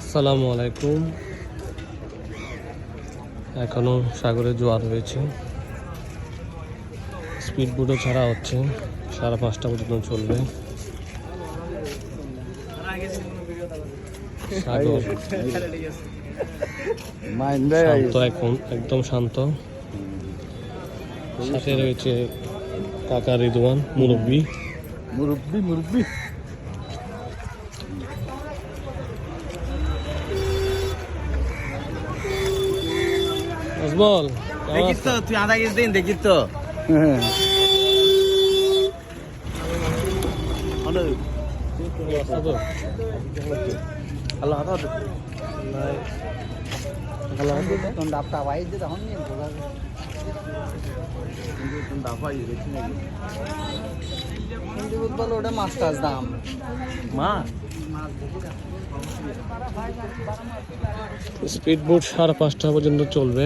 আসসালামু আলাইকুম। এখনো সাগরে জোয়ার রয়েছে, স্পিড বোটও ছাড়া হচ্ছে, 5:30 পর্যন্ত চলবে। সাগর শান্ত, এখন একদম শান্ত। সাথে রয়েছে কাকা রিদওয়ান, মুরব্বী। বল, দেখিস তো তুই আধা কেজি দিন, দেখিস তো ওটা মাছ টাছ দাম স্পিড বোট 5:30 পর্যন্ত চলবে।